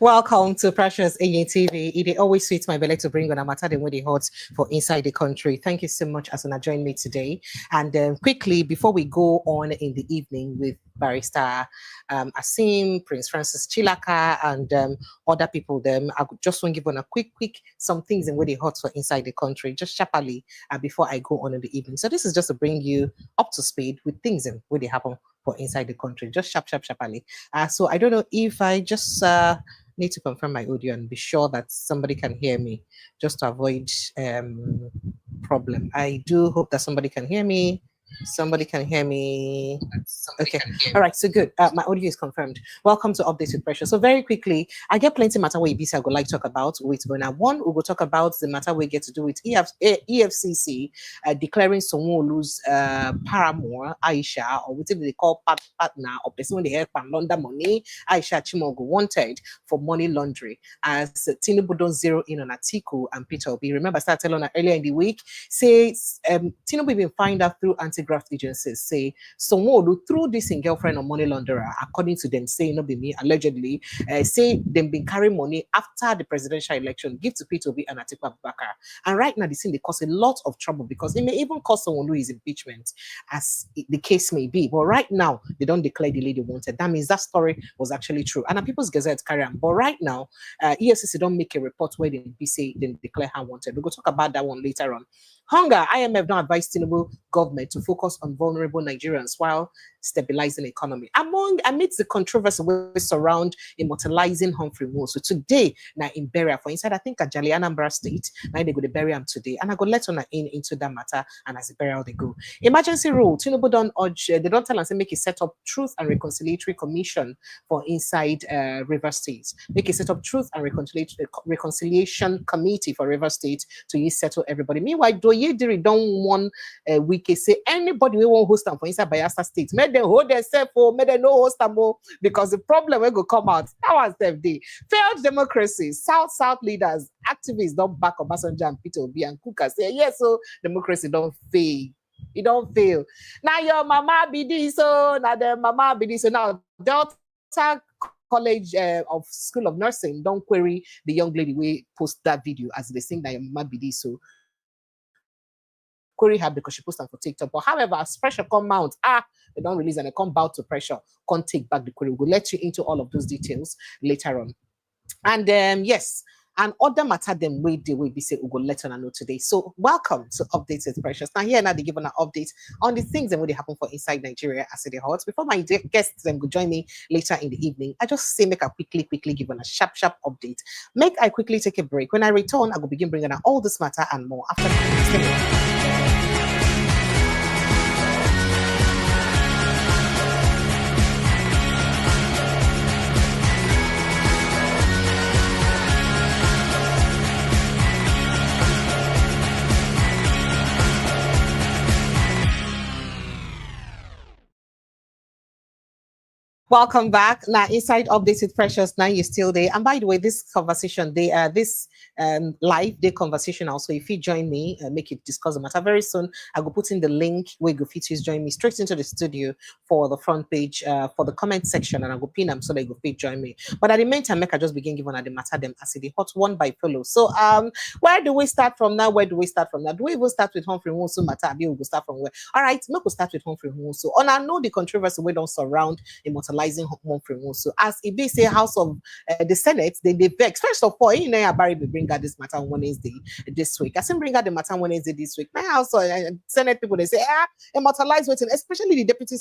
Welcome to Precious AATV. It always sweets my belly to bring on a matter than the hot for inside the country. Thank you so much, Asuna, join me today. And quickly, before we go on in the evening with Barrister Asim, Prince Francis Chilaka, and other people, I just want to give on a quick some things in where they hot for inside the country, just sharply before I go on in the evening. So this is just to bring you up to speed with things in where they happen for inside the country, just sharply. So I don't know if I just need to confirm my audio and be sure that somebody can hear me, just to avoid problem. I do hope that somebody can hear me. Somebody can hear me. Okay. All right. So good. My audio is confirmed. Welcome to Updates with Pressure. So very quickly, I get plenty matter where BC I would like to talk about. Wait, but now one, we will talk about the matter we get to do with EFCC declaring Sanwo-Olu's paramour, Aisha, or whatever they call partner, or person when they help and launder money, Aisha Achimugu, wanted for money laundering, as Tinubu don't zero in on Atiku and Peter Obi. Remember, I started telling her earlier in the week, says Tinubu even find out through anti-graft agencies, say Sanwo-Olu through this in girlfriend or money launderer, according to them, say not be me, allegedly, say them been carrying money after the presidential election, give to Peter Obi and Atiku Abubakar. And right now, they seem they cause a lot of trouble because it may even cause Sanwo-Olu his impeachment, as the case may be. But right now, they don't declare the lady wanted. That means that story was actually true. And a People's Gazette carry on. But right now, EFCC don't make a report where they say they declare her wanted. We'll go talk about that one later on. Hunger, IMF now advised Tinubu government to focus on vulnerable Nigerians while stabilizing the economy. Amidst the controversy we surround immortalizing Humphery Nwosu, today, now in burial for inside, I think at Jali Anambra State, now they go to bury him today. And I go let on into that matter, and as a burial they go. Emergency rule, Tinubu don't urge, they don't tell us to make a set up Truth and Reconciliatory Commission for inside River State. Make a set up Truth and Reconciliation Committee for River State to settle everybody. Meanwhile, Doyediri don't want we can say anybody we won't host them for inside Bayelsa State. May they hold themselves for, may they no host them more, because the problem will go come out. That was the day. Failed democracy, South leaders, activists don't back Obasanjo and Peter Obi and Kuka say, yes, so democracy don't fail. It don't fail. Now your mama be this, so now the mama be this, so now Delta College of School of Nursing don't query the young lady we post that video as they sing that your mama be this, so query her because she posted for TikTok. But however, as pressure come out, they don't release and they come bow to pressure, can't take back the query. We'll let you into all of those details later on. And yes, and other matter them way they will be say we go let on know today. So welcome to Updates with Precious. Now here now they give an update on the things that will happen for inside Nigeria as it hot. Before my guests them go join me later in the evening, I just say make a quickly give on a sharp update. Make I quickly take a break. When I return, I will begin bringing out all this matter and more after that. Welcome back. Now, inside Updates with Precious, now you're still there. And by the way, this conversation, this live day conversation also, if you join me, make it discuss the matter very soon. I will put in the link where you fit join me straight into the studio for the front page, for the comment section, and I will pin them so that you fit join me. But at the meantime, make I just begin giving at the matter them as the hot one by fellow. So where do we start from now? Do we even start with Humphery Nwosu matter? We will start from where? All right, make we start with Humphery Nwosu. And I know the controversy we don't surround immortalizing Humphery Nwosu. As if they say House of the Senate, they vex. First of all, Barry will bring out this matter on Wednesday this week. I seen bring out the matter on Wednesday this week. My House Senate people, they say, immortalize waiting, especially the deputy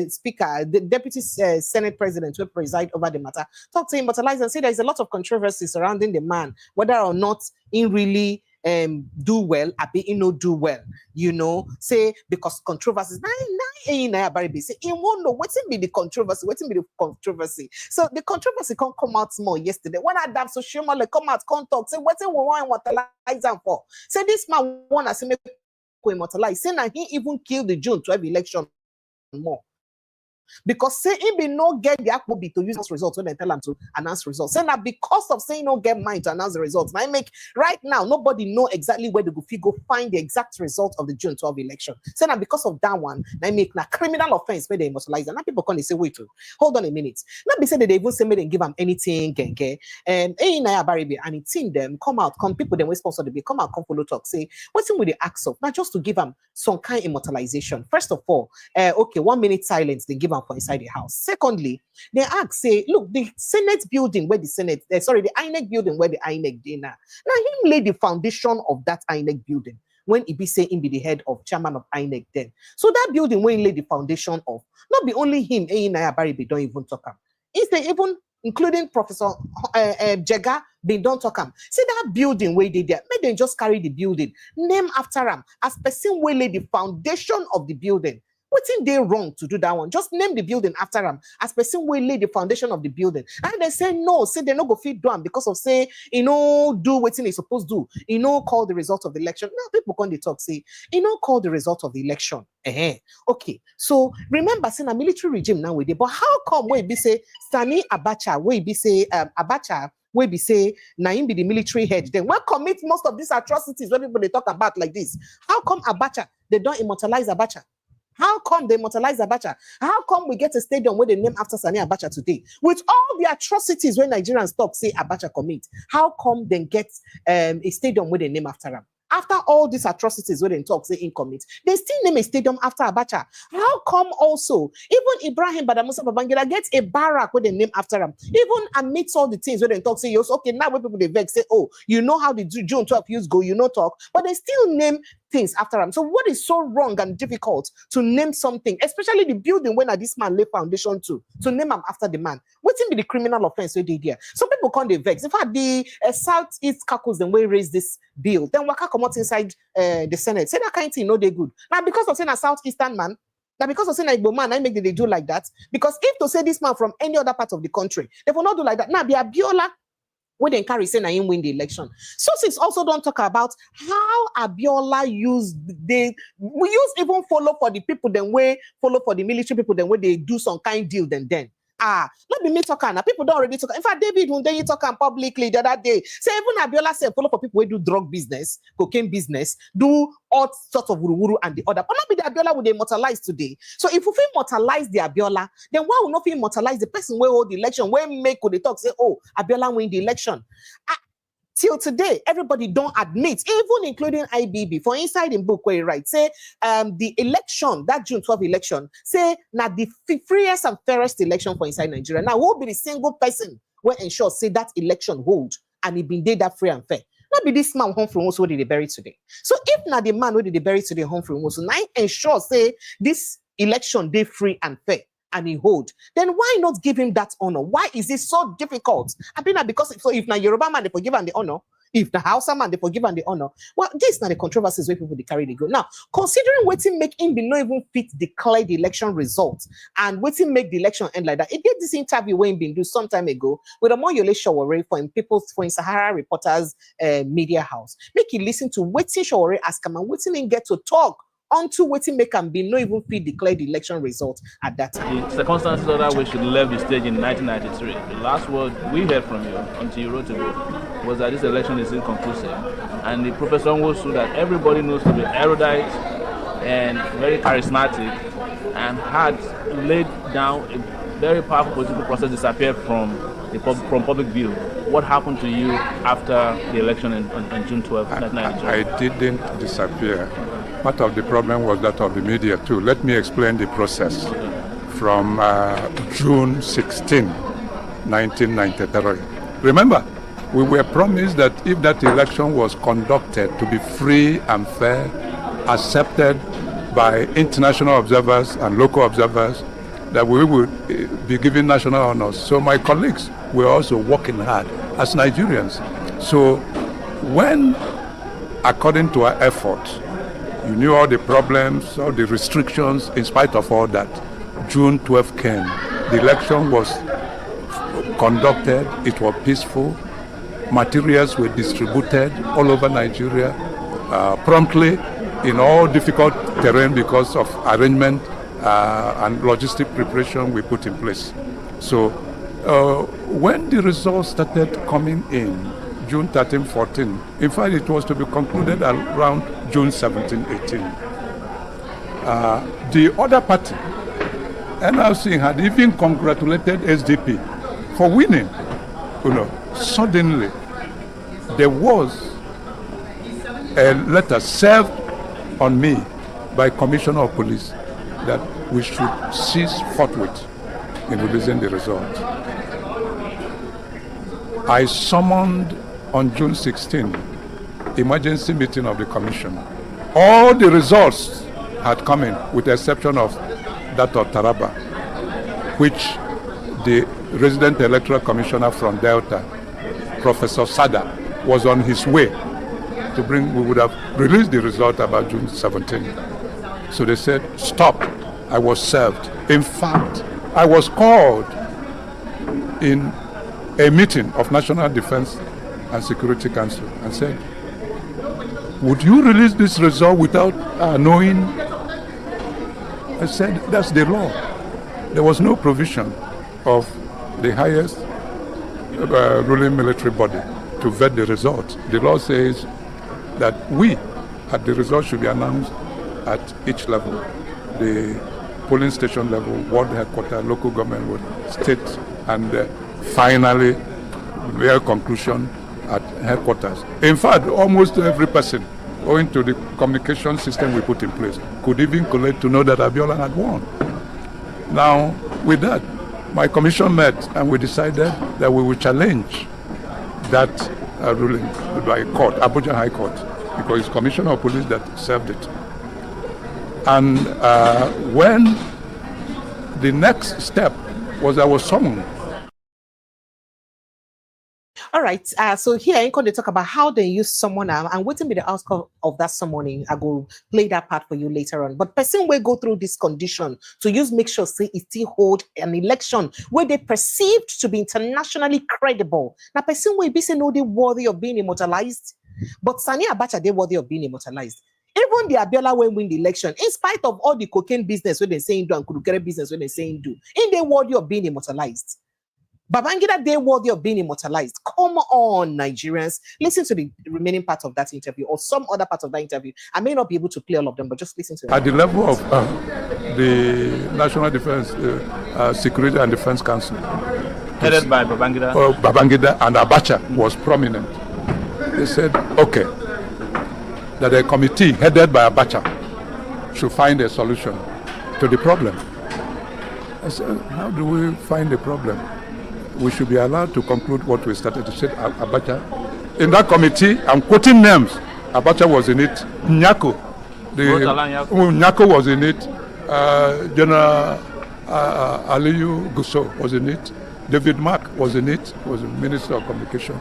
speaker, the deputy Senate president who preside over the matter. Talk to immortalize and say there's a lot of controversy surrounding the man, whether or not he really do well, he no do well, say because controversies. Say he won't know what's be the controversy. So the controversy can't come out more yesterday. When Adam Soshimole come out, come talk, say what's we want immortalize him for? Say this man wanna say make immortalize. Say now he even killed the June 12 election more. Because say he be no get the Akmobi to use those results when they tell them to announce results. Say that because of saying no get mind to announce the results. Now I make right now nobody know exactly where they go find the exact result of the June 12 election. Say that because of that one, I make a criminal offense where they immortalize. And now people come and say, wait, hold on a minute. Not be said that they even say me they give them anything, and it's in them come people then we sponsor the bill, come out, come follow talk, say what's in with the acts of not just to give them some kind of immortalization. First of all, okay, 1 minute silence they give them for inside the house. Secondly, they ask, say, look, the Senate building where the Senate, the INEC building where the INEC did now him lay the foundation of that INEC building when he be saying he be the head of chairman of INEC then. So that building when he lay the foundation of, not be only him, don't even talk him. Is they even including Professor Jega, they don't talk him. See that building where they there, may they just carry the building, name after him, as person will lay the foundation of the building. What's in there wrong to do that one? Just name the building after him, as person will lay the foundation of the building. And they say no, say they no go feed down because of say, do what they supposed to do, call the result of the election. Now people come they talk, say, call the result of the election. Okay, so remember, saying a military regime now with it, but how come we be say Sani Abacha, we be say Abacha, we be say Naim be the military head, then what commit most of these atrocities when people they talk about like this? How come Abacha, they don't immortalize Abacha? How come they immortalize Abacha? How come we get a stadium where they name after Sani Abacha today? With all the atrocities when Nigerians talk, say Abacha commit, how come they get a stadium where they name after him? After all these atrocities where they talk, say in commit, they still name a stadium after Abacha. How come also, even Ibrahim Badamoussa Babangida gets a barrack where they name after him? Even amidst all the things where they talk, say, okay, now when people they vex, say, oh, how the June 12 use go, talk, but they still name things after him. So what is so wrong and difficult to name something, especially the building when this man lay foundation to name him after the man? What's be the criminal offense we did here? Some people can't they vex. In fact, the Southeast caucus then we raise this bill, then Waka come out inside the Senate. Say that kind of thing, no, they good. Now because of saying a Southeastern man, now because of saying a Igbo man, I make they do like that. Because if to say this man from any other part of the country, they will not do like that. Now the Abiola when they carry saying him win the election. Sources also don't talk about how Abiola we use even follow for the people, then we follow for the military people, then when they do some kind deal, then. Not be me talking. Now people don't already talk. In fact, David, when they talking publicly the other day, say even Abiola said follow for people who do drug business, cocaine business, do all sorts of wuru and the other. But not be the Abiola would they immortalize today. So if we immortalize the Abiola, then why will not we immortalize the person who hold the election? When make could they talk say, oh, Abiola win the election? Till today, everybody don't admit, even including IBB, for inside in book where he writes, say the election, that June 12 election, say now the freest and fairest election for inside Nigeria. Now, who will be the single person will ensure say that election hold and it been that free and fair? Not be this man Humphery Nwosu who did they bury today. So if not the man who did they bury today, Humphery Nwosu, now ensure say this election day free and fair and he hold, then why not give him that honor? Why is it so difficult? I mean, because so if now Yoruba man they forgive and the honor, if the Hausa man they forgive and the honor, well, this is not the controversies where people they carry the go. Now, considering waiting make him be not even fit declare the election results and waiting make the election end like that. It did this interview when been do some time ago with Omoyole Sowore for in Sahara Reporters media house. Make you listen to waiting Sowore ask him and waiting and get to talk until waiting make and be no even fit declare the election result at that time. The circumstances of that way should left the stage in 1993. The last word we heard from you until you wrote to me was that this election is inconclusive. And the Professor Nwosu that everybody knows to be erudite and very charismatic and had laid down a very powerful political process disappeared from public view. What happened to you after the election on June 12, 1993? I didn't disappear. Part of the problem was that of the media too. Let me explain the process. From June 16, 1993. Remember, we were promised that if that election was conducted to be free and fair, accepted by international observers and local observers, that we would be given national honors. So my colleagues were also working hard as Nigerians. So when, according to our efforts, you knew all the problems, all the restrictions, in spite of all that, June 12 came. The election was conducted, it was peaceful, materials were distributed all over Nigeria, promptly in all difficult terrain because of arrangement and logistic preparation we put in place. So when the results started coming in, June 13, 14, in fact it was to be concluded around June 17, 18. The other party, NRC, had even congratulated SDP for winning. Suddenly there was a letter served on me by Commissioner of Police that we should cease forthwith in releasing the result. I summoned on June 16 emergency meeting of the commission. All the results had come in, with the exception of that of Taraba, which the resident electoral commissioner from Delta, Professor Sada, was on his way to bring. We would have released the result about June 17. So they said, stop. I was served. In fact, I was called in a meeting of National Defense and Security Council and said, would you release this result without knowing? I said, that's the law. There was no provision of the highest ruling military body to vet the result. The law says that the result should be announced at each level, the polling station level, ward headquarters, local government, state, and finally, their conclusion at headquarters. In fact, almost every person, owing to the communication system we put in place, could even collect to know that Abiola had won. Now, with that, my commission met and we decided that we would challenge that ruling by court, Abuja High Court, because it's Commissioner of Police that served it. And when the next step was I was summoned. All right, so here I'm going to talk about how they use someone and waiting for the outcome of that summoning. I will play that part for you later on. But person will go through this condition to make sure say it still hold an election where they perceived to be internationally credible. Now person will be say no, they worthy of being immortalized, but Sani Abacha they worthy of being immortalized. Even the Abiola will win the election, in spite of all the cocaine business where they're saying do and Kurukere business where they're saying do, in they worthy of being immortalized. Babangida, they worthy of being immortalized. Come on, Nigerians. Listen to the remaining part of that interview or some other part of that interview. I may not be able to play all of them, but just listen to it. At the level of the National Defense, Security and Defense Council, headed by Babangida. Babangida and Abacha was prominent. They said, okay, that a committee headed by Abacha should find a solution to the problem. I said, how do we find a problem? We should be allowed to conclude what we started to say. Abacha, in that committee, I'm quoting names. Abacha was in it. Nyako, Nyako was in it. General Aliyu Gusso was in it. David Mark was in it. Was the Minister of Communication.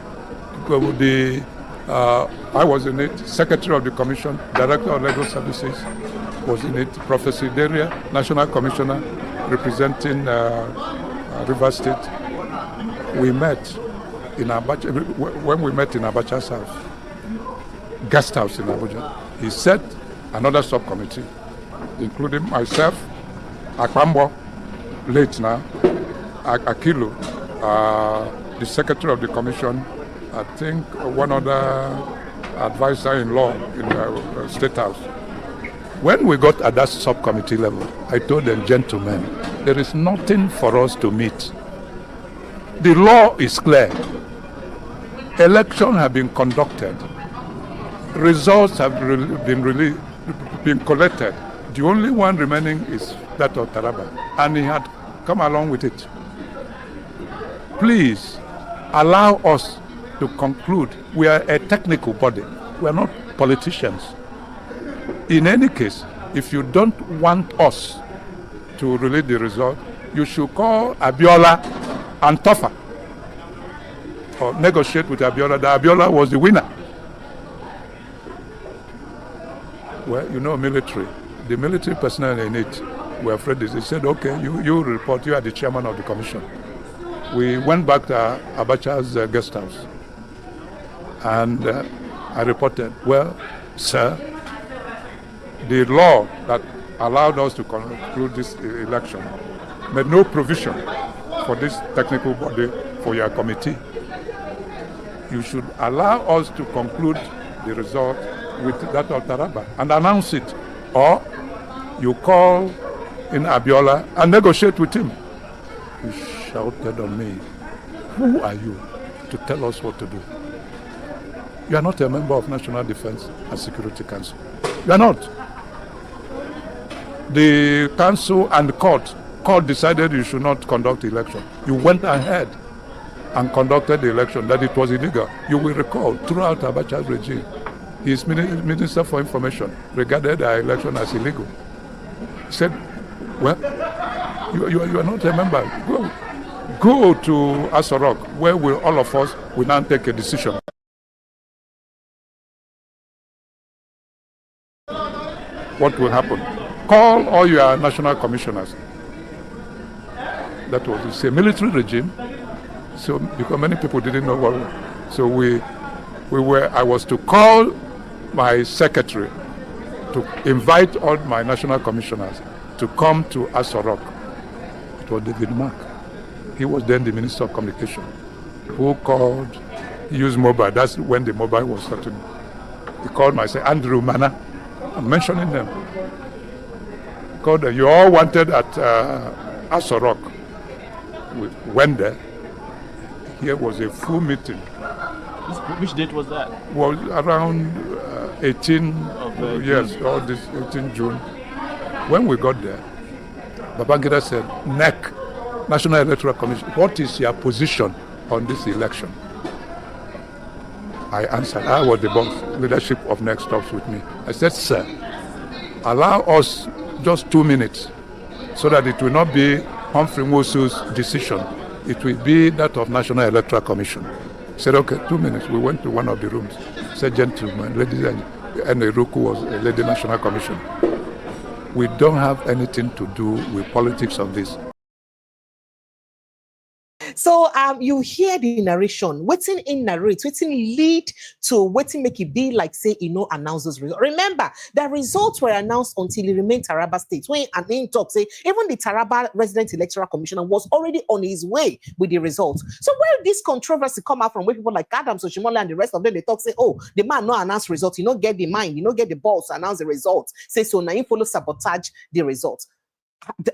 I was in it. Secretary of the Commission, Director of Legal Services was in it. Professor Deria, National Commissioner representing Rivers State. We met in Abacha. When we met in Abacha's house, guest house in Abuja, he set another subcommittee, including myself, Akwambo, late now, Akilu, the Secretary of the Commission, I think one other advisor-in-law in the State House. When we got at that subcommittee level, I told them, gentlemen, there is nothing for us to meet. The law is clear. Elections have been conducted. Results have been collected. The only one remaining is that of Taraba, and he had come along with it. Please allow us to conclude. We are a technical body. We are not politicians. In any case, if you don't want us to release the result, you should call Abiola and Tofa, or negotiate with Abiola. That Abiola was the winner. Well, you know, military. The military personnel in it were afraid. They said, okay, you report. You are the chairman of the commission. We went back to Abacha's guest house. And I reported, well, sir, the law that allowed us to conclude this election, made no provision for this technical body, for your committee. You should allow us to conclude the result with that of Taraba and announce it. Or you call in Abiola and negotiate with him. He shouted on me, "Who are you to tell us what to do? You are not a member of National Defense and Security Council. You are not. The council and the court decided you should not conduct the election. You went ahead and conducted the election, that it was illegal. You will recall, throughout Abacha's regime, his Minister for Information regarded the election as illegal. He said, well, you are not a member. Go to Asorok, where all of us will now take a decision. What will happen? Call all your national commissioners. That was, it's a military regime. So because many people didn't know what, so I was to call my secretary to invite all my national commissioners to come to Asorok. It was David Mark. He was then the Minister of Communication, who called, he used mobile. That's when the mobile was starting. He called myself, Andrew Mana. I'm mentioning them. Called them. You all wanted at Asorok. We went there. Here was a full meeting. Which date was that? Well, around 18 of yes, all this 18 June. When we got there, Babangida said, NEC, National Electoral Commission, what is your position on this election? I answered, I was the boss, leadership of NEC stops with me. I said, sir, allow us just 2 minutes so that it will not be Humphery Nwosu's decision. It will be that of National Electoral Commission. He said, okay, 2 minutes. We went to one of the rooms. He said, gentlemen, ladies and Ruku was a lady National Commission. We don't have anything to do with politics of this. So you hear the narration, waiting in narrate, waiting lead to waiting make it be like say announce those results. Remember, the results were announced until it remained Taraba State. When an talk say even the Taraba Resident Electoral Commissioner was already on his way with the results. So where this controversy come out from, where people like Adams Oshimola and the rest of them, they talk say, oh, the man no announce results, you don't get the mind, you don't get the balls to announce the results. Say so now you follow sabotage the results.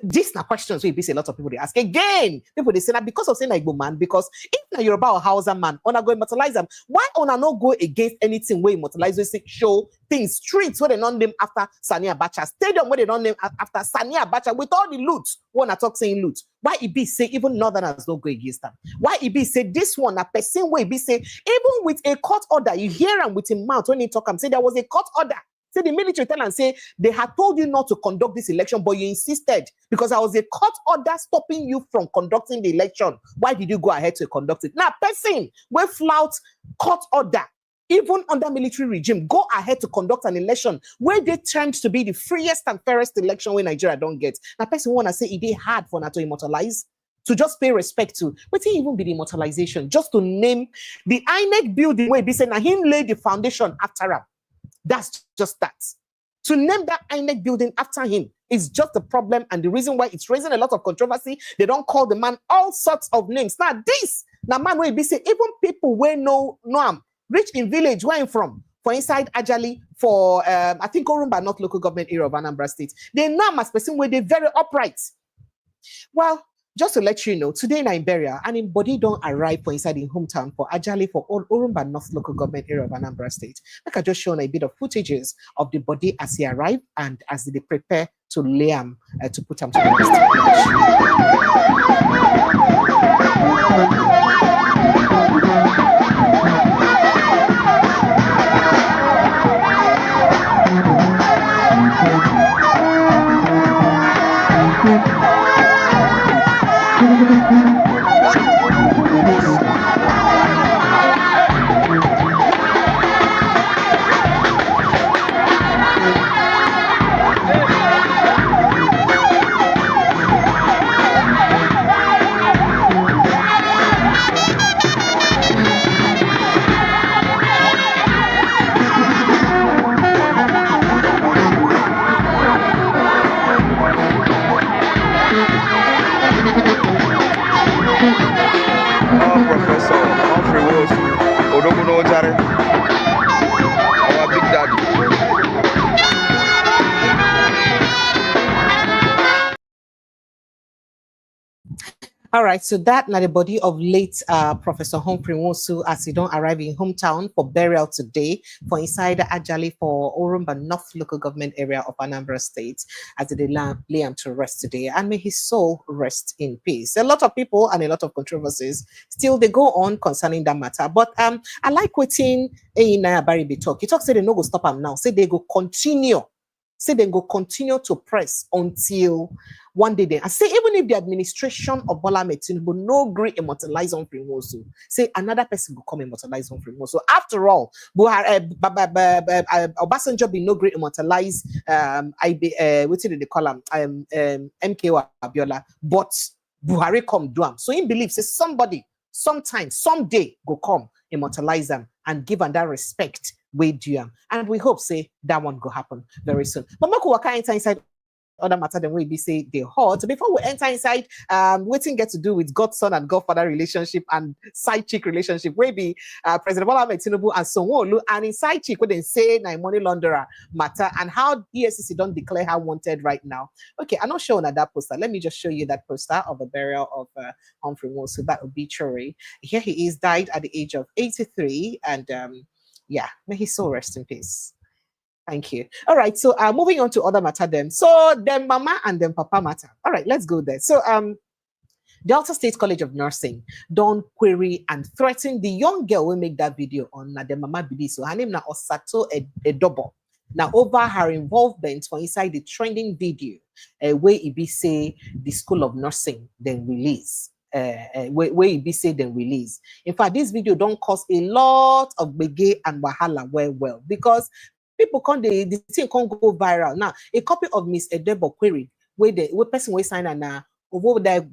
These are questions we see a lot of people they ask again. People they say that because of saying like man, because if now you're about a Hausa man, ona go immortalize them. Why ona not go against anything where immortalize we show things, streets where they not name after Sani Abacha, stadium where they not name after Sani Abacha with all the loot. One I talk saying loot. Why it be say even Northerners don't go against them? Why it be say this one a person way be say even with a court order, you hear him with him mouth when he talk and say there was a court order. Say the military tell and say they had told you not to conduct this election, but you insisted because there was a court order stopping you from conducting the election. Why did you go ahead to conduct it? Now, person will flout court order, even under military regime, go ahead to conduct an election where they termed to be the freest and fairest election where Nigeria don't get. Now, person want to say it be hard for NATO to immortalize. To just pay respect to, but it even be the immortalization, just to name the INEC building where be saying now him lay the foundation after him. That's just that. To name that INEC building after him is just the problem and the reason why it's raising a lot of controversy. They don't call the man all sorts of names. Now man will be say even people where know him, rich in village where I'm from, for inside Ajali, for I think Orumba, not local government area of Anambra State. They know him as person where they're very upright. Well, just to let you know, today in Iberia, an body don't arrive for inside in hometown for Ajali for all Orumba North local government area of Anambra State. Like I just shown a bit of footages of the body as he arrived and as they prepare to lay him to put him to Humphery Nwosu, Odoguno Jare, our big daddy. All right, so that now the body of late Professor Humphery Nwosu as he don't arrive in hometown for burial today for inside Ajali for Orumba North local government area of Anambra State as they lay him to rest today, and may his soul rest in peace. A lot of people and a lot of controversies still they go on concerning that matter, but I like waiting in Baribi talk. He talks say they no go stop him now, say they go continue. Say they go continue to press until one day then. I say even if the administration of Bola Tinubu no agree immortalize Humphery Nwosu, say another person will come immortalize Humphery Nwosu. After all, Obasanjo be no great immortalize what did they call him? MKO Abiola, but Buhari come do him. So he believes say somebody, sometime, someday go come immortalize them and give them that respect we do them. And we hope say that one go happen very soon. But Mako waka enter inside other matter than we be say they hot. Before we enter inside, waiting get to do with godson and godfather relationship and side chick relationship. Where be President Bola Tinubu and Sanwo-Olu and in side chick when they say na money launderer matter and how EFCC don't declare her wanted right now. Okay, I'm not showing that poster. Let me just show you that poster of the burial of Humphery Nwosu, that obituary. Here he is, died at the age of 83, and yeah, may his soul rest in peace. Thank you. All right, so moving on to other matter then. So them mama and them papa matter. All right, let's go there. So Delta State College of Nursing don't query and threaten the young girl who make that video on the mama bidi. So her name na Osato Edobo. Now over her involvement for inside the trending video, where it be say the School of Nursing then release. Where it be said then release. In fact, this video don't cause a lot of bege and wahala well because people can't the thing can't go viral. Now, a copy of Miss Edebo query where the person will sign and over there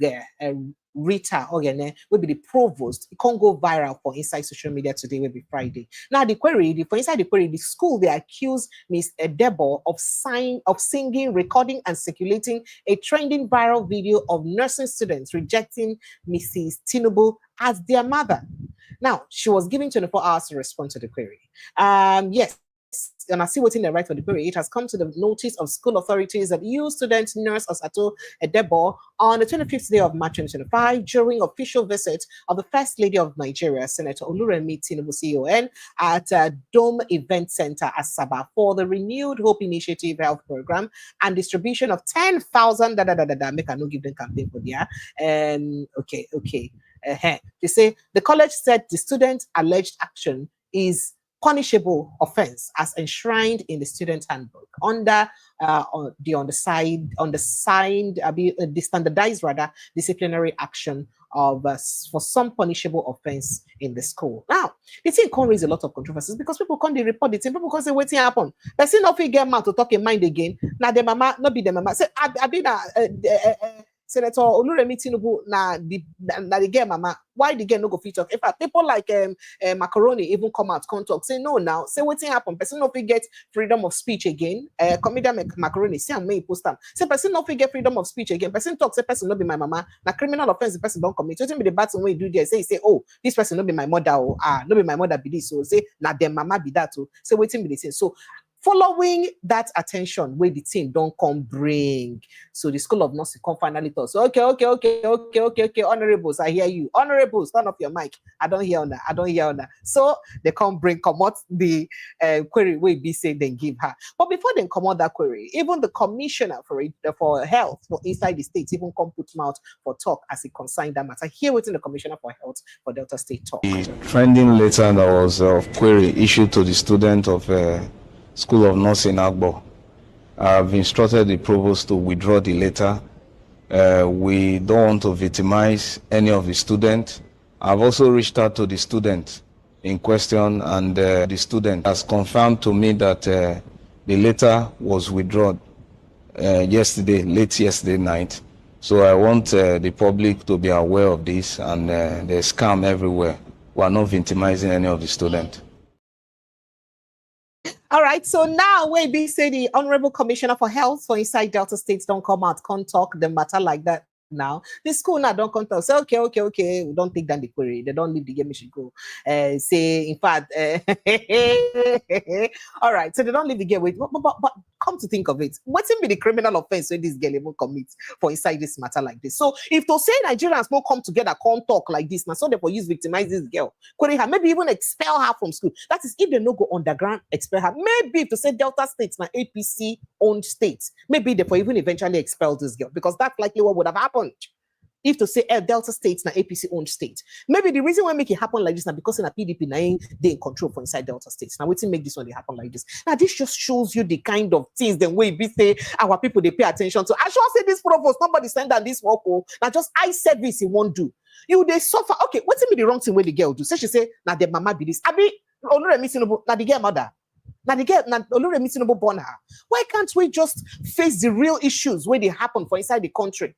Rita Ogene will be the provost. It can't go viral for inside social media today, will be Friday. Now the query, for inside the query, the school they accuse Miss Edebo of singing, recording, and circulating a trending viral video of nursing students rejecting Mrs. Tinubu as their mother. Now she was given 24 hours to respond to the query. Yes. And I see what's in the right for the query. It has come to the notice of school authorities that student nurse Osato Edebo on the 25th day of March 2025 during official visit of the First Lady of Nigeria, Senator Oluremi Tinubu CON, at Dome Event Center Asaba for the Renewed Hope Initiative Health Program and distribution of 10,000 make I no give them campaign for there. Okay. They say the college said the student's alleged action is punishable offense as enshrined in the student handbook under the standardized disciplinary action of for some punishable offense in the school. Now, the thing can raise a lot of controversies because people can't report the thing. People can't say what's happen. Person not get mad to talk in mind again. Now the mama not be the mama. Say I be Senator Oluremi Tinubu na the girl mama. Why the girl no go fit talk? In fact, people like Macaroni even come out, can't talk. Say no now. Say what's happen. Person no fit get freedom of speech again. Comedian Macaroni say I'm may post them. Say person no fit get freedom of speech again. Person talk. Say person no be my mama. Na criminal offense the person don't commit. So be the bad thing when you do there. Say oh this person no be my mother or no be my mother be this. So say na them mama be that too. Say waiting be the same. So following that attention where the team don't come bring. So the School of Nursing come finally thought. So okay, honorables, I hear you. Honorables, turn off your mic. I don't hear on that. So they come out the query where be say then give her. But before they come out that query, even the commissioner for health for inside the state even come put mouth for talk as it consigned that matter. Here within the commissioner for health for Delta State talk. The trending letter that was of query issued to the student of School of Nursing Agbo. I've instructed the provost to withdraw the letter. We don't want to victimize any of the students. I've also reached out to the student in question, and the student has confirmed to me that the letter was withdrawn late yesterday night. So I want the public to be aware of this, and there's scam everywhere. We are not victimizing any of the students. All right, so now where be say the Honorable Commissioner for Health for inside Delta States don't come out, can't talk the matter like that now. The school now don't come to say, okay, we don't take down the query. They don't leave the game, we should go. Say, in fact, all right, so they don't leave the game with, but come to think of it, what's in be the criminal offense when this girl even commits for inside this matter like this? So if to say Nigerians won't come together, can't talk like this, now so therefore use victimize this girl, query her, maybe even expel her from school. That is if they no go underground, expel her. Maybe if to say Delta States, now APC owned states, maybe they even eventually expel this girl, because that's likely what would have happened. If to say Delta States, na APC owned state. Maybe the reason why make it happen like this now because in a PDP now they in control for inside Delta States. Now waiting make this one they happen like this. Now this just shows you the kind of things the way we say our people they pay attention to. I should say this provost, nobody send down this work. Now just eye service he won't do. You they suffer. Okay, what's be the wrong thing where the girl do? So she say, now the mama be this. Abi Oluremi Tinubu, now the girl mother. Now the girl, now Oluremi Tinubu born her. Why can't we just face the real issues where they happen for inside the country?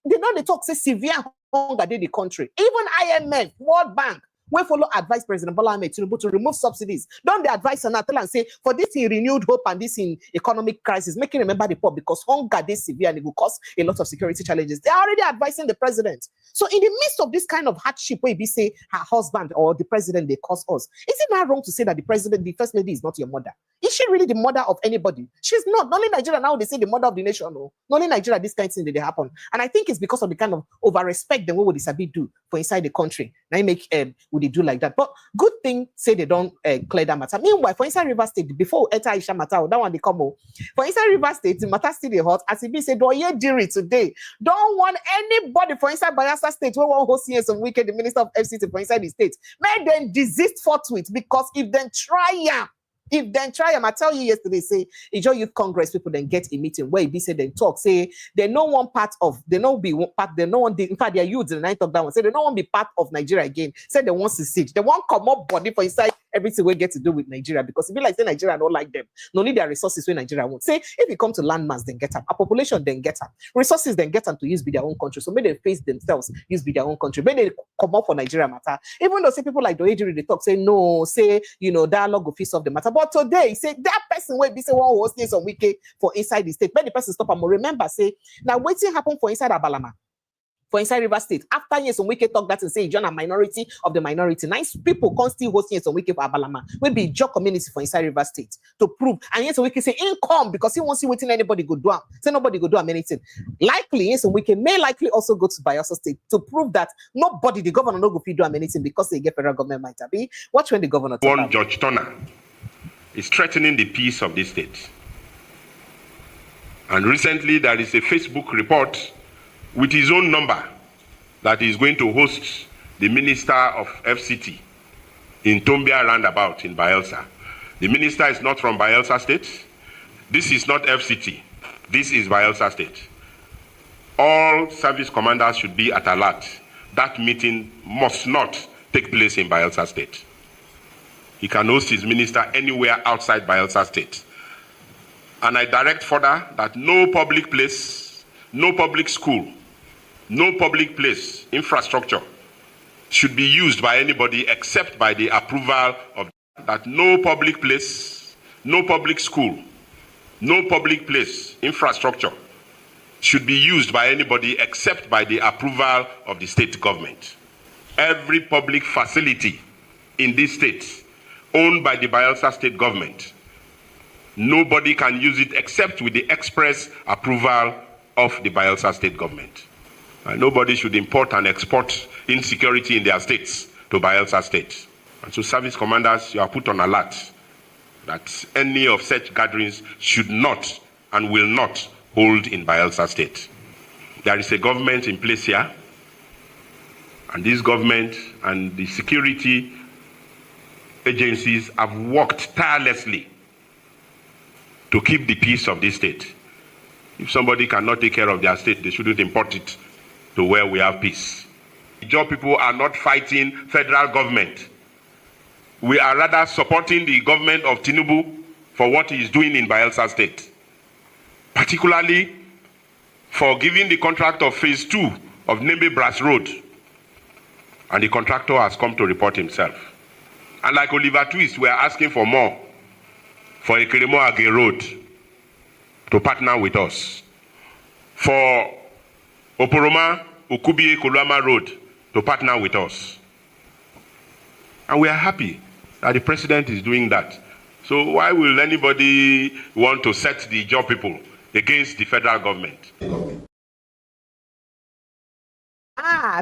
They know they talk say severe hunger in the country. Even IMF, World Bank, we follow advice President Bola Ahmed Tinubu to remove subsidies. Don't they advise on that and say for this in renewed hope and this in economic crisis, making remember the poor because hunger is severe and it will cause a lot of security challenges. They are already advising the president. So in the midst of this kind of hardship where we say her husband or the president they cause us, is it not wrong to say that the president, the first lady is not your mother? Is she really the mother of anybody? She's not. Not only Nigeria now they say the mother of the nation. No. Not only Nigeria this kind of thing that they happen. And I think it's because of the kind of over-respect that what would Isabi do for inside the country. Now you make would they do like that? But good thing say they don't clear that matter. Meanwhile, for inside River State, before enter Aisha matter, that one they come out. For inside River State, the matter still the hot. As it be said, don't you dear today. Don't want anybody for inside Bayelsa State who won't host here some weekend the minister of FCC for inside the state. May then desist forthwith because if then try I tell you yesterday, say, Ijo Youth Congress people then get a meeting where it be said then talk, say, they no one part of, they no be one part, they no one, in fact, their youths in the night of that one, say, they no one be part of Nigeria again, say they want to siege, they want come up body for inside everything we get to do with Nigeria, because if you like say Nigeria don't like them, no need their resources when Nigeria won't. Say, if you come to landmass, then get up, a population, then get up, resources, then get them to use be their own country, so may they face themselves, use be their own country, may they come up for Nigeria matter, even though say people like Doejiri, they talk, say, no, say, dialogue will fix off the matter, but today, say, that person will be say one host some weekend for inside the state. When the person stop and remember, say, now waiting happen for inside Abalama, for inside River State. After years some weekend talk that and say you're a minority of the minority. Nice people can't still hosting some weekend for Abalama. We be job community for inside River State to prove. And yes, we can say income because he won't see waiting anybody go do. Say nobody go do anything. Likely, yes, we can may likely also go to Bayelsa State to prove that nobody, the governor, no go do anything because they get federal government might be. Watch when the governor talk one George Turner is threatening the peace of this state. And recently there is a Facebook report with his own number that he is going to host the Minister of FCT in Tombia roundabout in Bayelsa. The minister is not from Bayelsa State. This is not FCT. This is Bayelsa State. All service commanders should be at alert. That meeting must not take place in Bayelsa State. He can host his minister anywhere outside Bayelsa State. And I direct further that no public place, no public school, no public place, infrastructure should be used by anybody except by the approval of that. No public place, no public school, no public place, infrastructure should be used by anybody except by the approval of the state government. Every public facility in this state owned by the Bayelsa State government, nobody can use it except with the express approval of the Bayelsa State government. And nobody should import and export insecurity in their states to Bayelsa State. And so service commanders, you are put on alert that any of such gatherings should not and will not hold in Bayelsa State. There is a government in place here, and this government and the security agencies have worked tirelessly to keep the peace of this state. If somebody cannot take care of their state, they shouldn't import it to where we have peace. The job people are not fighting federal government. We are rather supporting the government of Tinubu for what he is doing in Bayelsa State, particularly for giving the contract of phase 2 of Nembe Brass Road. And the contractor has come to report himself. And like Oliver Twist, we are asking for more for Ekeremo Age Road to partner with us. For Oporoma, Ukubie, Kolama Road to partner with us. And we are happy that the president is doing that. So why will anybody want to set the job people against the federal government?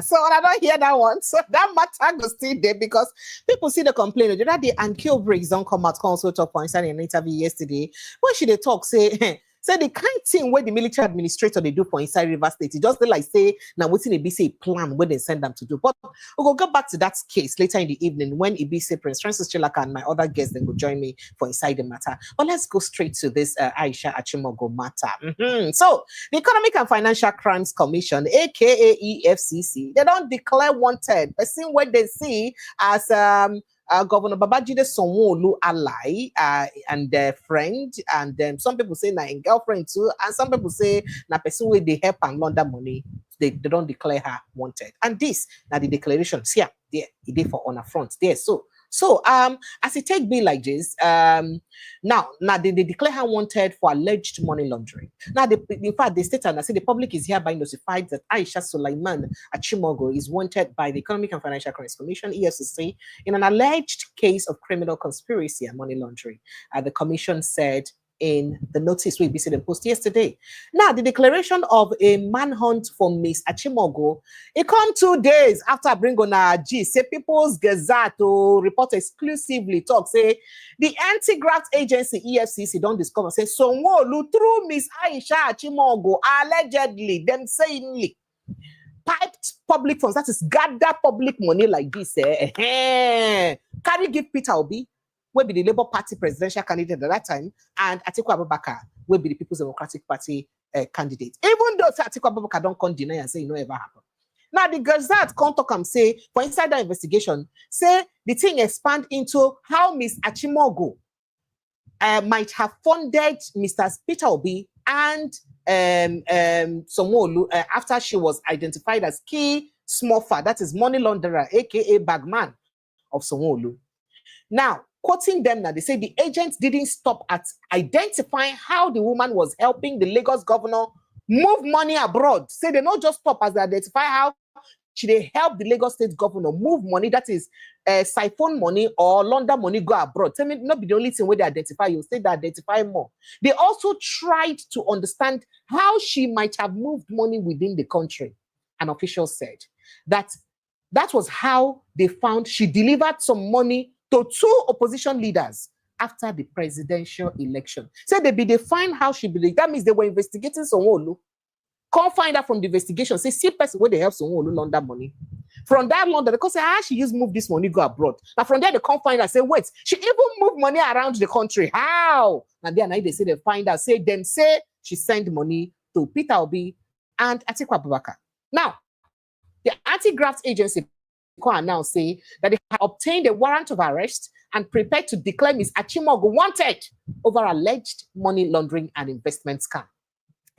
So I don't hear that one. So that matter goes still there because people see the complaint. The other day, and Kill Briggs don't come out, also talk for instance in an interview yesterday. When should they talk, say, say the kind thing where the military administrator they do for inside River State, it just like say now what's in a BC plan when they send them to do. But we'll go back to that case later in the evening when EBC Prince Francis Chilaka and my other guests then will join me for Inside the Matter. But let's go straight to this Aisha Achimugu matter. So the Economic and Financial Crimes Commission, aka EFCC, they don't declare wanted. The same way they see as Governor Babajide Sanwo-Olu ally and their friend, and some people say na in girlfriend too, and some people say na person where they help and launder money. They don't declare her wanted. And this now the declarations here, there, it is for on a front there. So as it take be like this, now they declare her wanted for alleged money laundering. Now in fact they state and I say the public is hereby notified that Aisha Achimugu is wanted by the Economic and Financial Crimes Commission (EFCC) in an alleged case of criminal conspiracy and money laundering. The commission said in the notice we visited post yesterday. Now, the declaration of a manhunt for Miss Achimugu, it come 2 days after bring on a G, say People's Gazette to report exclusively talk, say the anti-graft agency EFCC don't discover, say Sanwo-Olu through Miss Aisha Achimugu, allegedly, them sayingly, piped public funds, that is gather public money like this, carry give Peter Obi, will be the Labour Party presidential candidate at that time, and Atiku Abubakar will be the People's Democratic Party candidate. Even though Atiku Abubakar don't come deny and say it no ever happened. Now the Gazette come talk and say for insider investigation, say the thing expand into how Miss Achimugu might have funded Mr. Peter Obi and Sanwo-Olu after she was identified as key smurfer, that is money launderer, aka bagman of Sanwo-Olu. Now, quoting them now, they say the agents didn't stop at identifying how the woman was helping the Lagos governor move money abroad. Say they not just stop as they identify how they help the Lagos state governor move money, that is siphon money or launder money go abroad. Tell me, not be the only thing where they identify, you say they identify more. They also tried to understand how she might have moved money within the country. An official said that was how they found she delivered some money to 2 opposition leaders after the presidential election. So they find how she believed. That means they were investigating Sanwo-Olu. Can't find out from the investigation. Say, see person where they help Sanwo-Olu launder money. From that launder, they can say, she used move this money, go abroad. But from there, they can't find out. Say, wait, she even moved money around the country. How? And then they say they find out. Say she sent money to Peter Obi and Atiku Abubakar. Now, the anti-graft agency now say that they have obtained a warrant of arrest and prepared to declare Ms. Achimugu wanted over alleged money laundering and investment scam.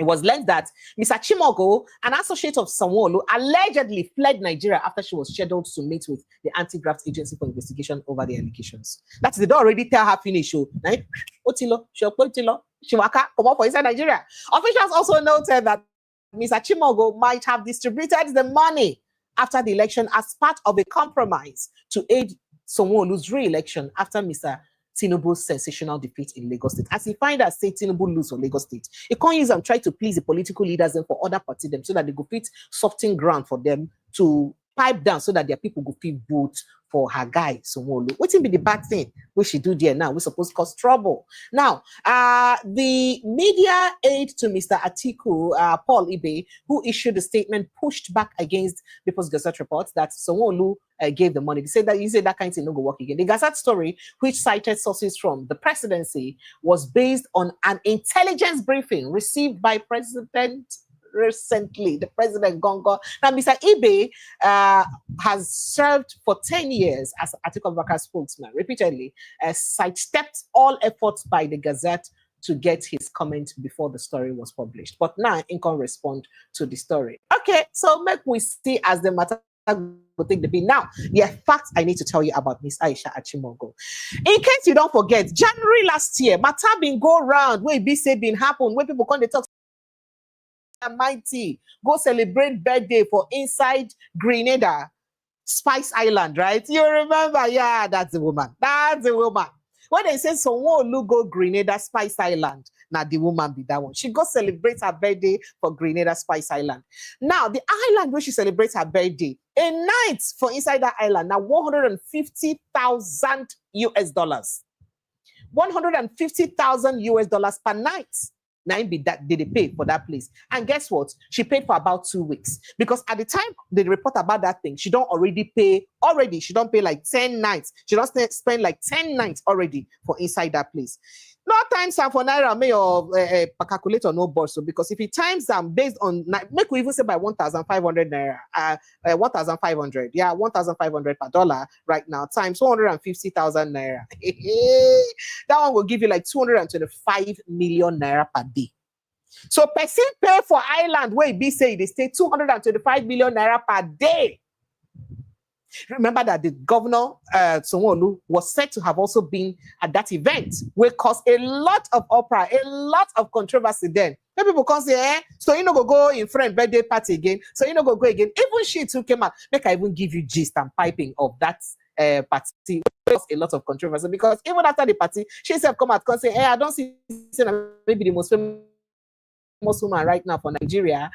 It was learned that Ms. Achimugu, an associate of Sanwo-Olu, allegedly fled Nigeria after she was scheduled to meet with the anti-graft agency for investigation over the allegations. That's they don't already tell her finish. Otilo, Shiwaka, come up for inside Nigeria. Officials also noted that Ms. Achimugu might have distributed the money after the election as part of a compromise to aid Sanwo-Olu's re-election after Mr. Tinubu's sensational defeat in Lagos State. As he find out, say Tinubu lose for Lagos State, he can't use and try to please the political leaders and for other parties them so that they go fit soften ground for them to pipe down so that their people go fit vote for her guy, Sanwo-Olu. What be the bad thing we should do there now? We're supposed to cause trouble. Now, the media aide to Mr. Atiku, Paul Ibe, who issued a statement, pushed back against People's Gazette reports that Sanwo-Olu gave the money. They said that that kind of thing no go work again. The Gazette story, which cited sources from the presidency, was based on an intelligence briefing received by President recently, the president Gongo. Now, Mr. Ibe has served for 10 years as Atiku Abubakar's spokesman, repeatedly sidestepped all efforts by the Gazette to get his comment before the story was published. But now, he can respond to the story. Okay, so make we see as the matter will take the beat. Now, the facts I need to tell you about Miss Aisha Achimugu. In case you don't forget, January last year, matter been go round where be say been happen, where people come to talk Almighty, go celebrate birthday for inside Grenada, Spice Island, right? You remember? Yeah, that's the woman. That's the woman. When they say Sanwo-Olu go Grenada, Spice Island, now the woman be that one. She go celebrate her birthday for Grenada, Spice Island. Now, the island where she celebrates her birthday, a night for inside that island, now 150,000 US dollars. 150,000 US dollars per night. Now, be that did they pay for that place? And guess what? She paid for about 2 weeks because at the time they report about that thing, she don't already pay. Already, she don't pay like 10 nights. She don't spend like 10 nights already for inside that place. No times for naira may or calculator no boss. So because if it times them based on make we even say by 1,500 naira, 1,500, yeah, 1,500 per dollar right now times 150,000 naira. That one will give you like 225 million naira per day. So person pay for island where be say they stay 225 million naira per day. Remember that the governor, Sanwo-Olu, was said to have also been at that event, which caused a lot of uproar, a lot of controversy then. Then people come say, so you know go in friend birthday party again, so you know go again. Even she too came out, make I even give you gist and piping of that party. A lot of controversy because even after the party, she said come out and say, hey, I don't see maybe the most famous woman right now for Nigeria.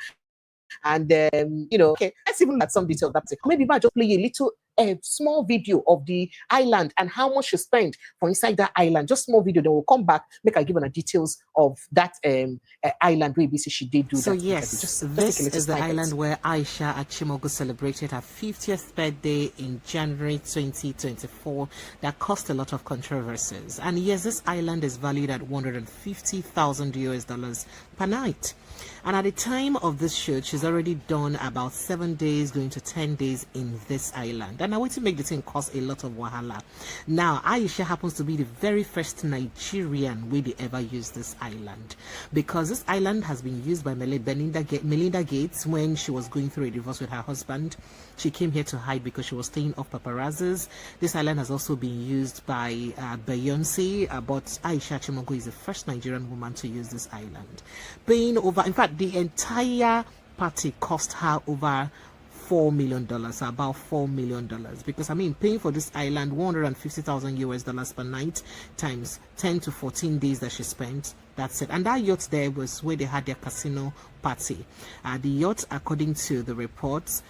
And you know, okay, let's even add some detail of that. Maybe I just play a little small video of the island and how much you spend for inside that island. Just small video. Then we'll come back, make I give her the details of that island where BC she did do so that. So yes, this is the island where Aisha Achimugu celebrated her 50th birthday in January 2024. That caused a lot of controversies. And yes, this island is valued at 150,000 US dollars per night. And at the time of this shoot, she's already done about 7 days, going to 10 days in this island. And I want to make the thing cause a lot of wahala. Now, Aisha happens to be the very first Nigerian way they ever used this island. Because this island has been used by Melinda Gates when she was going through a divorce with her husband. She came here to hide because she was staying off paparazzis. This island has also been used by Beyonce, but Aisha Achimugu is the first Nigerian woman to use this island. Paying over, in fact, the entire party cost her over $4 million, about $4 million, because I mean paying for this island 150,000 US dollars per night times 10 to 14 days that she spent. That's it. And that yacht there was where they had their casino party. The yacht, according to the reports,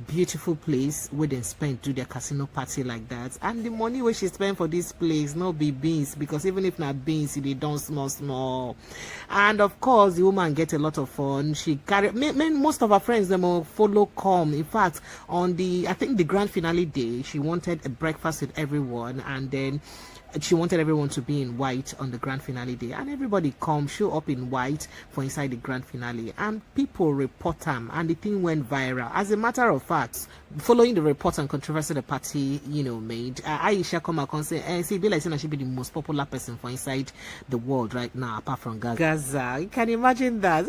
beautiful place where they spend do their casino party like that, and the money where she spent for this place no be beans, because even if not beans they don't small, and of course the woman get a lot of fun. She carry most of her friends them will follow come. In fact, on the I think the grand finale day, she wanted a breakfast with everyone, and then she wanted everyone to be in white on the grand finale day, and everybody show up in white for inside the grand finale, and people report them, and the thing went viral. As a matter of fact, following the report and controversy the party made, Aisha come out and say, see, be like saying she be the most popular person for inside the world right now apart from Gaza. You can imagine that.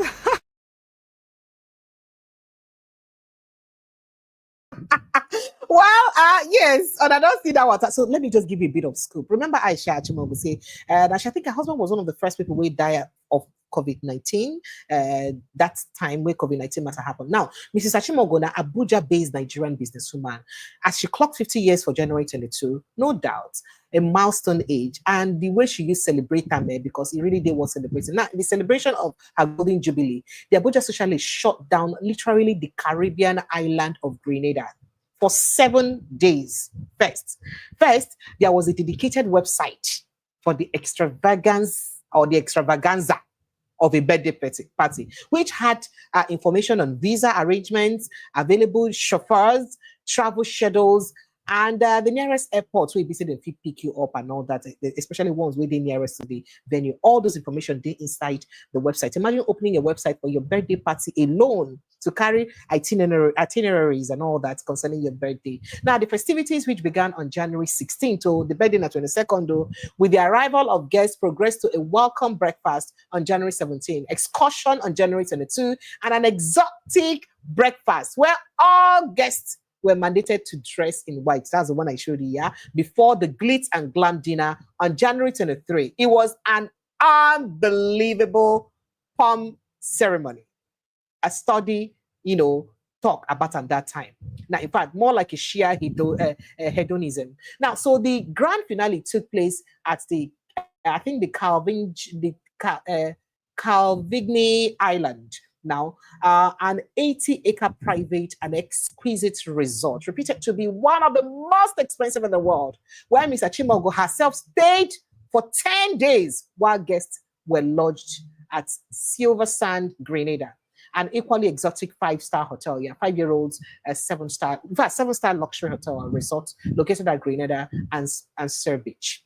Well, yes, and I don't see that water. So let me just give you a bit of scoop. Remember Aisha Achimugu say, I think her husband was one of the first people who died of COVID-19. That time where COVID-19 matter happened. Now, Mrs. Achimugu, an Abuja-based Nigerian businesswoman, as she clocked 50 years for January 22, no doubt, a milestone age, and the way she used to celebrate them because it really did was celebrating. Now, the celebration of her golden jubilee, the Abuja socialite shut down literally the Caribbean island of Grenada for 7 days. First, there was a dedicated website for the extravagance or the extravaganza of a birthday party, which had information on visa arrangements, available chauffeurs, travel schedules, and the nearest airports where you visit and pick you up and all that, especially ones where they nearest to the venue. All those information they inside the website. Imagine opening a website for your birthday party alone to carry itineraries and all that concerning your birthday. Now, the festivities, which began on January 16th to the birthday on 22nd, with the arrival of guests, progressed to a welcome breakfast on January 17th, excursion on January 22, and an exotic breakfast where all guests were mandated to dress in white. That's the one I showed you, yeah? Before the glitz and glam dinner on January 23. It was an unbelievable pomp ceremony. a study, talk about at that time. Now, in fact, more like a sheer hedonism. Now, so the grand finale took place at the Calvigny Island. Now, an 80-acre private and exquisite resort, reputed to be one of the most expensive in the world, where Miss Achimugu herself stayed for 10 days while guests were lodged at Silver Sand, Grenada, an equally exotic 5-star hotel. 5-year-olds, a 7-star, in fact, 7-star luxury hotel and resort located at Grenada and Sur Beach.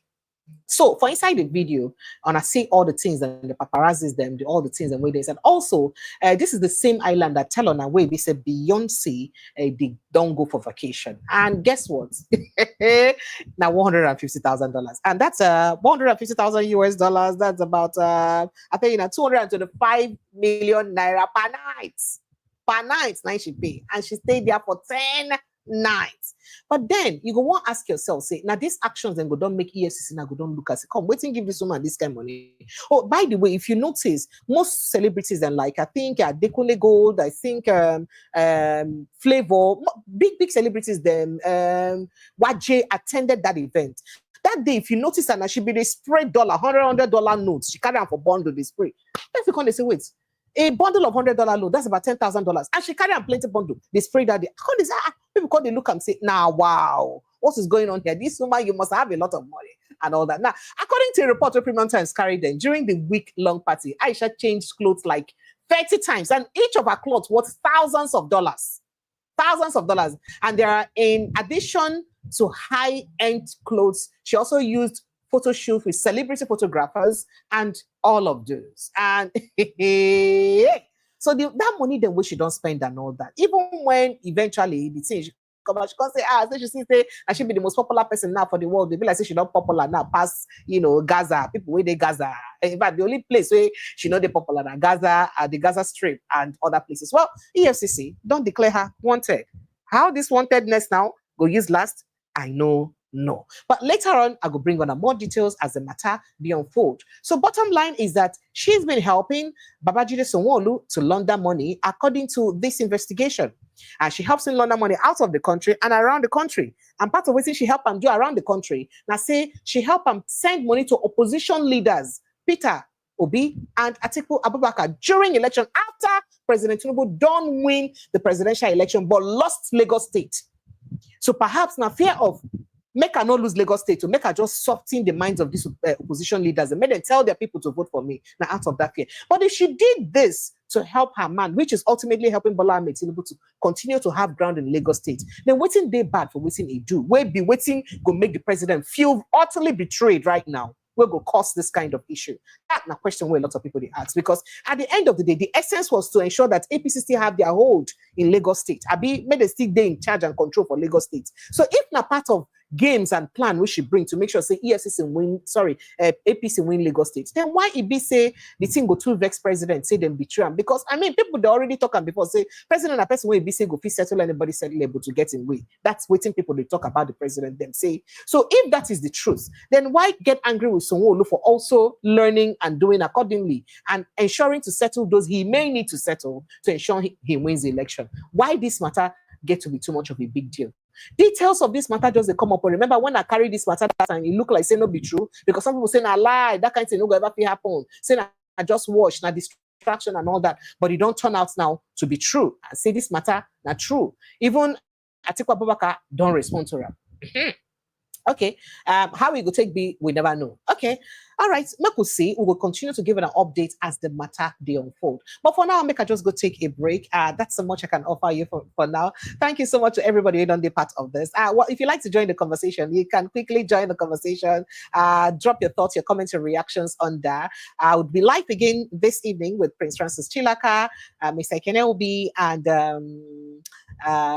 So for inside the video, and I see all the things and the paparazzis, all the things and where they said. Also, this is the same island that tell on our way. They said Beyonce, they don't go for vacation. And guess what? Now $150,000, and that's $150,000 US dollars. That's about I think 225 million naira per night. Per night, now she pay, and she stayed there for 10 nights. But then you go want to ask yourself, say, now these actions then go don't make EFCC now go don't look as come wait and give this woman this kind of money. Oh, by the way, if you notice, most celebrities and like I think Dekule Gold, I think Flavor, big celebrities, them YJ attended that event. That day, if you notice, and she be they spray $100 notes, she carry them for bundle they spray. Then you come, say, wait. A bundle of $100 load, that's about $10,000. And she carry a plenty bundle. They spray that day. People call they look and say, nah, wow, what is going on here? This woman, you must have a lot of money and all that. Now, according to a report of Premium Times carried them during the week-long party, Aisha changed clothes like 30 times, and each of her clothes worth thousands of dollars. Thousands of dollars. And there are, in addition to high-end clothes, she also used photo shoot with celebrity photographers and all of those. And so that money then which she don't spend and all that. Even when eventually the thing she come out, she can't say, so she say I should be the most popular person now for the world. They be like say she not popular now past, Gaza. People where they Gaza. In fact, the only place where she not the popular than Gaza are the Gaza Strip and other places. Well, EFCC don't declare her wanted. How this wantedness now go use last? I know. No. But later on, I will bring on more details as the matter be unfold. So bottom line is that she's been helping Babajide Sanwo-Olu to launder money according to this investigation. And she helps him launder money out of the country and around the country. And part of what she helped him do around the country, now say she helped him send money to opposition leaders, Peter Obi and Atiku Abubakar, during election after President Tinubu don't win the presidential election but lost Lagos State. So perhaps now fear of make her not lose Lagos State, to make her just soften the minds of these opposition leaders and make them tell their people to vote for me. Now, out of that fear. But if she did this to help her man, which is ultimately helping Bola Ahmed Tinubu to continue to have ground in Lagos State, then waiting they bad for waiting he do. We'll be waiting go make the president feel utterly betrayed right now. We'll go cause this kind of issue. That's a question where a lot of people they ask, because at the end of the day, the essence was to ensure that APC still have their hold in Lagos State. Abi made they still they in charge and control for Lagos State. So if not part of games and plan we should bring to make sure say APC win Lagos State, then why it be say the thing go to vex president say them betray him? Because I mean people they already talking before say president a person where be say go fit settle anybody settle to get in way. That's waiting people they talk about the president them say. So if that is the truth, then why get angry with Sanwo-Olu for also learning and doing accordingly and ensuring to settle those he may need to settle to ensure he wins the election? Why this matter get to be too much of a big deal? Details of this matter just they come up. Remember when I carried this matter that time, it looked like say no be true, because some people say I lie, that kind of thing no go ever happen. Say I just watch, now distraction and all that, but it don't turn out now to be true. I say this matter not true. Even Atiku Abubakar don't respond to her. Okay, how we go take be, we never know. Okay, all right, make we see. We will continue to give it an update as the matter they unfold. But for now, make I just go take a break. That's so much I can offer you for now. Thank you so much to everybody who done the part of this. Well, if you'd like to join the conversation, you can quickly join the conversation. Drop your thoughts, your comments, your reactions on that. I would be live again this evening with Prince Francis Chilaka, Mr. Keneobi, and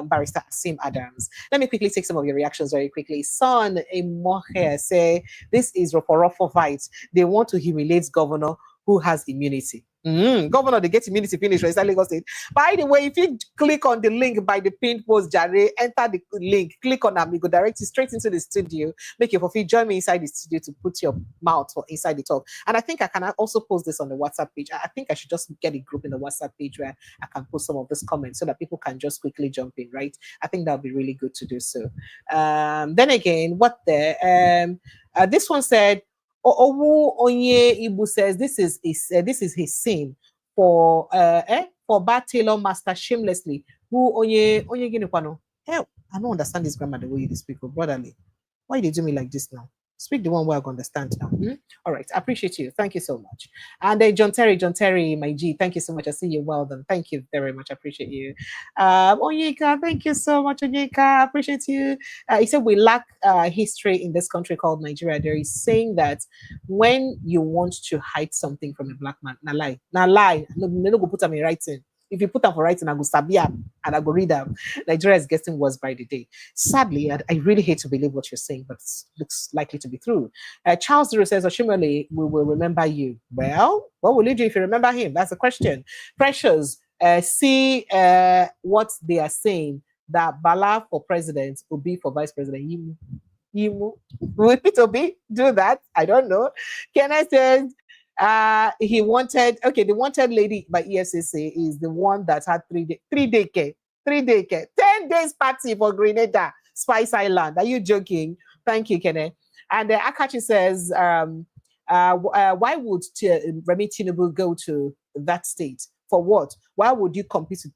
Barrister Asim Adams. Let me quickly take some of your reactions very quickly. Son Emohe say this is Roforofo fight. They want to humiliate governor who has immunity. Governor, they get immunity finish for inside Lagos State. By the way, if you click on the link by the pinned post, Jare, enter the link, click on them, you go direct you straight into the studio. Make your fulfill, join me inside the studio to put your mouth for inside the talk. And I think I can also post this on the WhatsApp page. I think I should just get a group in the WhatsApp page where I can post some of these comments so that people can just quickly jump in, right? I think that would be really good to do so. Then again, this one said, Owu Onye Ibu says this is his sin for bad tailor master shamelessly. Who Onye Gini Kwano? Hell, I don't understand this grammar the way you speak, brotherly. Why did you do me like this now? Speak the one where I can understand now. All right, I appreciate you. Thank you so much. And John Terry, my G, thank you so much. I see you well done. Thank you very much. I appreciate you. Onyeka, thank you so much, Onyeka. I appreciate you. He said we lack history in this country called Nigeria. There is saying that when you want to hide something from a black man, na lie. No go put them in writing. If you put them for writing, I go sabia and I go read them. Nigeria is getting worse by the day. Sadly, I really hate to believe what you're saying, but it looks likely to be true. Charles Duro says, Oshimole, we will remember you. Well, what will you do if you remember him? That's the question. Precious, see what they are saying, that Bala for president will be for vice president. Yimu. Will it be do that? I don't know. Kenneth says, the wanted lady by EFCC is the one that had 3 day care, 10 days party for Grenada, Spice Island. Are you joking? Thank you, Kenneth. And Akachi says, why would Remi Tinubu go to that state? For what? Why would you compete with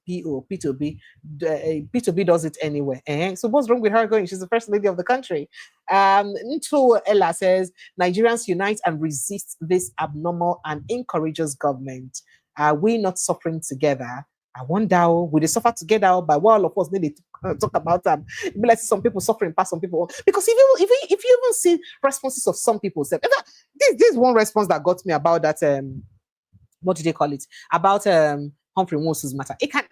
P2B? P2B does it anyway. So what's wrong with her going? She's the first lady of the country. Nto Ella says, Nigerians unite and resist this abnormal and incourageous government. Are we not suffering together? I wonder, will they suffer together? By what all of us need to talk about them? Like some people suffering past some people. Because if you even see responses of some people, this is one response that got me about that. What do they call it? About Humphery Nwosu's matter. It can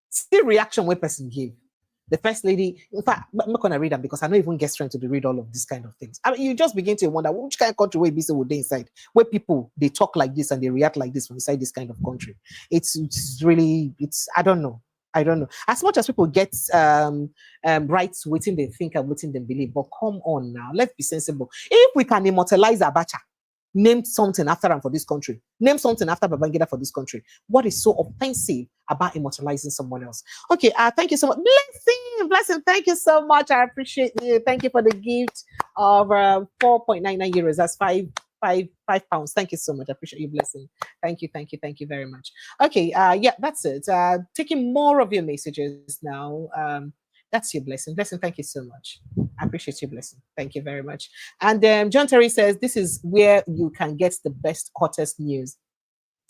see reaction where person give. The first lady, in fact, I'm not gonna read them because I don't even get strength to read all of these kind of things. I mean, you just begin to wonder which kind of country where BC would they inside, where people they talk like this and they react like this from inside this kind of country. It's really I don't know. As much as people get rights within they think and within they believe, but come on now, let's be sensible. If we can immortalize Abacha, name something after him for this country. Name something after Babangida for this country. What is so offensive about immortalizing someone else? Okay, thank you so much. Blessing, thank you so much. I appreciate you. Thank you for the gift of 4.99 euros. That's five pounds. Thank you so much. I appreciate you, Blessing. Thank you very much. Okay, yeah, that's it. Taking more of your messages now. That's your Blessing. Blessing, thank you so much. I appreciate you, Blessing. Thank you very much. And John Terry says, this is where you can get the best, hottest news.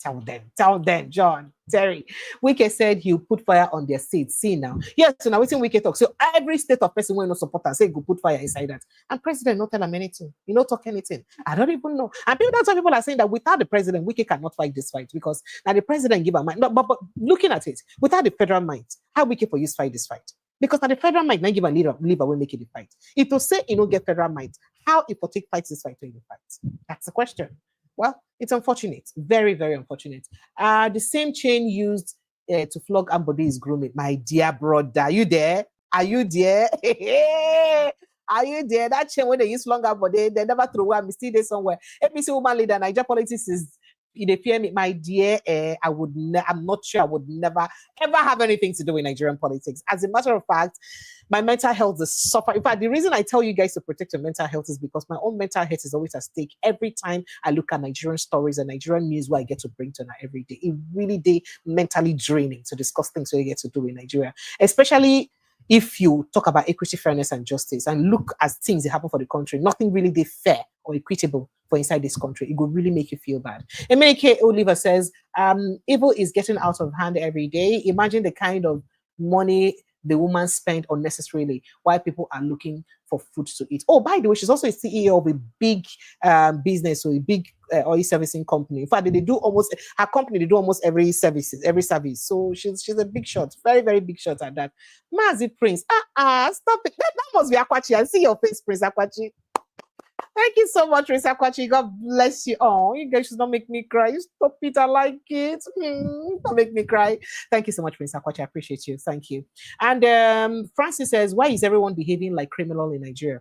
Tell them, John Terry. Wike said you put fire on their seats. See now. Yes, so now waiting Wike talk. So every state of person will not support and say go put fire inside that. And president not tell them anything. You not talk anything. I don't even know. And that's why people are saying that without the president, Wike cannot fight this fight because now the president give a mind. No, but looking at it, without the federal might, how Wike for you fight this fight? Because now the federal might not give a leader will make it a fight. If to say you don't get federal might, how if you take fights this fight when you fight? That's the question. Well, it's unfortunate, very, very unfortunate. The same chain used to flog Ambode is grooming. My dear brother, are you there? Are you there? Are you there? That chain when they use flog Ambode, they never throw away. I'm still there somewhere. APC woman leader, Nigeria politics is. They fear me, my dear. I'm not sure I would never ever have anything to do with Nigerian politics. As a matter of fact, my mental health is suffering. In fact, the reason I tell you guys to protect your mental health is because my own mental health is always at stake every time I look at Nigerian stories and Nigerian news where I get to bring to now every day. It really mentally draining to discuss things we get to do in Nigeria, especially if you talk about equity, fairness, and justice, and look at things that happen for the country, nothing really fair or equitable for inside this country. It will really make you feel bad. Emeke Oliver says, evil is getting out of hand every day. Imagine the kind of money the woman spent unnecessarily while people are looking for food to eat. Oh, by the way, she's also a CEO of a big business, or a big oil servicing company. In fact, they do almost every service. So she's a big shot, very, very big shot at that. Mazi Prince, stop it. That must be Akwachi. I see your face, Prince Akwachi. Thank you so much, Risa Kwachi. God bless you. Oh, you guys should not make me cry. You stop it. I like it. Don't make me cry. Thank you so much, Risa Kwachi. I appreciate you. Thank you. And Francis says, why is everyone behaving like criminal in Nigeria?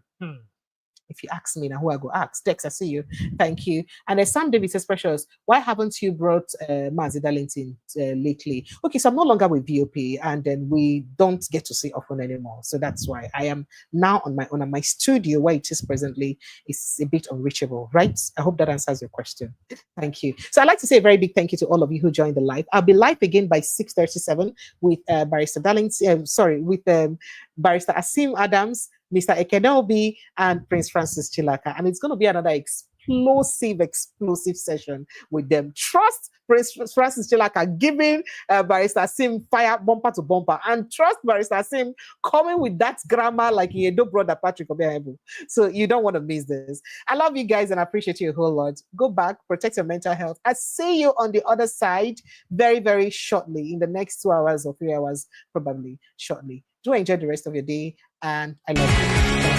If you ask me now, who I go ask? Dex, I see you. Thank you. And Sam David says, Precious, why haven't you brought Mazi Darlington lately? Okay, so I'm no longer with VOP, and then we don't get to see often anymore. So that's why I am now on my own. And my studio, where it is presently, is a bit unreachable, right? I hope that answers your question. Thank you. So I'd like to say a very big thank you to all of you who joined the live. I'll be live again by 6:37 with Barrister Darlington, with Barrister Asim Adams, Mr. Ekenobi, and Prince Francis Chilaka. And it's going to be another explosive session with them. Trust Prince Francis Chilaka giving Barrister Sim fire bumper to bumper, and trust Barrister Sim coming with that grammar like he had brother Patrick Obiahebu. So you don't want to miss this. I love you guys and I appreciate you a whole lot. Go back, protect your mental health. I'll see you on the other side very, very shortly, in the next 2 hours or 3 hours, probably shortly. Do enjoy the rest of your day, and I love you.